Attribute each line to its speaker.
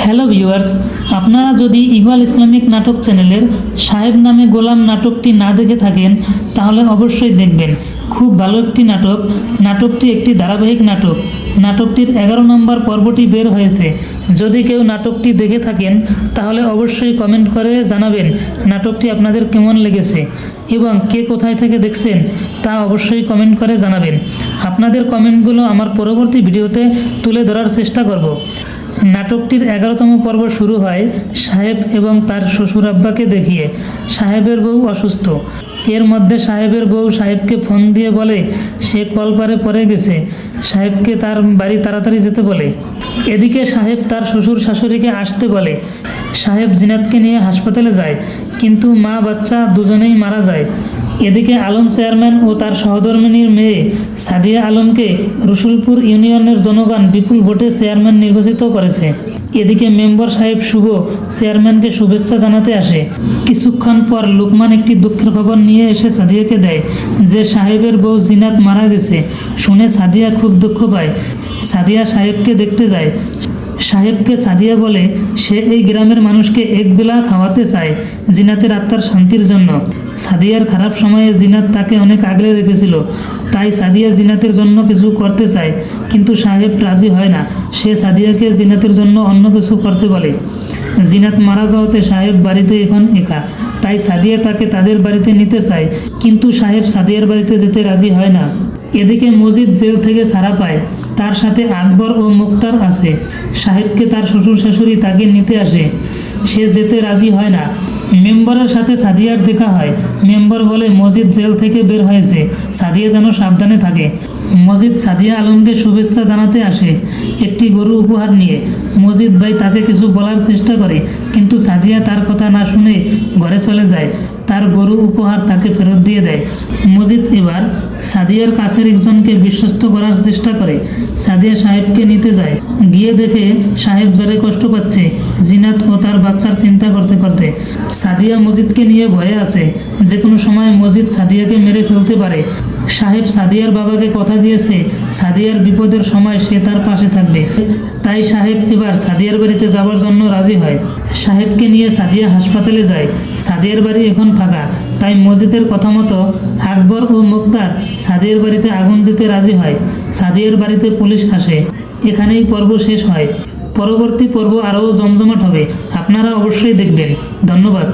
Speaker 1: Hello viewers, আপনারা যদি Iqbal Islamic নাটক চ্যানেলের সাহেব নামে গোলাম নাটকটি না দেখে থাকেন তাহলে অবশ্যই দেখবেন। খুব ভালো একটি নাটক। নাটকটি একটি ধারাবাহিক নাটক। নাটকটির 11 নম্বর পর্বটি বের হয়েছে। যদি কেউ নাটকটি দেখে থাকেন তাহলে অবশ্যই কমেন্ট করে জানাবেন নাটকটি আপনাদের কেমন লেগেছে এবং কে কোথায় থেকে দেখছেন তা অবশ্যই কমেন্ট করে জানাবেন। আপনাদের কমেন্টগুলো আমার পরবর্তী ভিডিওতে তুলে ধরার চেষ্টা করব। নাটকটির 11তম পর্ব শুরু হয় সাহেব এবং তার শ্বশুর আব্বাকে দেখিয়ে। সাহেবের বউ অসুস্থ। এর মধ্যে সাহেবের বউ সাহেবকে ফোন দিয়ে বলে সে কলপারে পড়ে গেছে, সাহেবকে তার বাড়ি তাড়াতাড়ি যেতে বলে। এদিকে সাহেব তার শ্বশুর শাশুড়িকে আসতে বলে। সাহেব জিনাতকে নিয়ে হাসপাতালে যায়, কিন্তু মা বাচ্চা দুজনেই মারা যায়। এদিকে আলম চেয়ারম্যান ও তার সহধর্মিণীর মেয়ে সাদিয়া আলমকে রসুলপুর ইউনিয়নের জনগণ বিপুল ভোটে চেয়ারম্যান নির্বাচিত করেছে। এদিকে মেম্বার সাহেব শুভ চেয়ারম্যানকে শুভেচ্ছা জানাতে আসে। কিছুক্ষণ পর লোকমান একটি দুঃখের খবর নিয়ে এসে সাদিয়াকে দেয় যে সাহেবের বউ জিনাত মারা গেছে। শুনে সাদিয়া খুব দুঃখ পায়। সাদিয়া সাহেবকে দেখতে যায়। সাহেবকে সাদিয়া বলে সে এই গ্রামের মানুষকে একবেলা খাওয়াতে চায় জিনাতের আত্মার শান্তির জন্য। সাদিয়ার খারাপ সময়ে জিনাত তাকে অনেক আগলে রেখেছিল, তাই সাদিয়া জিনাতের জন্য কিছু করতে চায়, কিন্তু সাহেব রাজি হয় না। সে সাদিয়াকে জিনাতের জন্য অন্য কিছু করতে বলে। জিনাত মারা যাওয়াতে সাহেব বাড়িতে এখন একা, তাই সাদিয়া তাকে তাদের বাড়িতে নিতে চায়, কিন্তু সাহেব সাদিয়ার বাড়িতে যেতে রাজি হয় না। এদিকে মজিদ জেল থেকে ছাড়া পায়। তার সাথে আকবর ও মুক্তার আছে। সাহেবকে তার শ্বশুর শাশুড়ি তাকে নিতে আসে। সে যেতে রাজি হয় না। মেম্বারের সাথে সাদিয়ার দেখা হয়। মেম্বার বলে মজিদ জেল থেকে বের হয়েছে, সাদিয়া যেন সাবধানে থাকে। মজিদ সাদিয়া আলমকে শুভেচ্ছা জানাতে আসে একটি গরু উপহার নিয়ে। মজিদ ভাই তাকে কিছু বলার চেষ্টা করে, কিন্তু সাদিয়া তার কথা না শুনে ঘরে চলে যায়। তার গরু উপহার তাকে ফেরত দিয়ে দেয়। মজিদ এবার সাদিয়ার কাছের একজনকে বিশ্বস্ত করার চেষ্টা করে। সাদিয়া সাহেবকে নিতে যায়। গিয়ে দেখে সাহেব জ্বরে কষ্ট পাচ্ছে জিনাত ও তার বাচ্চার চিন্তা করতে করতে। সাদিয়া মজিদকে নিয়ে ভয়ে আছে, যে কোনো সময় মজিদ সাদিয়াকে মেরে ফেলতে পারে। সাহেব সাদিয়ার বাবাকে কথা দিয়েছে সাদিয়ার বিপদের সময় সে তার পাশে থাকবে, তাই সাহেব এবার সাদিয়ার বাড়িতে যাওয়ার জন্য রাজি হয়। সাহেবকে নিয়ে সাদিয়া হাসপাতালে যায়। সাদিয়ার বাড়ি এখন ফাঁকা, তাই মজিদের কথা মতো আকবর ও মুক্তার সাদিয়ার বাড়িতে আগুন দিতে রাজি হয়। সাদিয়ার বাড়িতে পুলিশ আসে। এখানেই পর্ব শেষ হয়। পরবর্তী পর্ব আরও জমজমাট হবে, আপনারা অবশ্যই দেখবেন। ধন্যবাদ।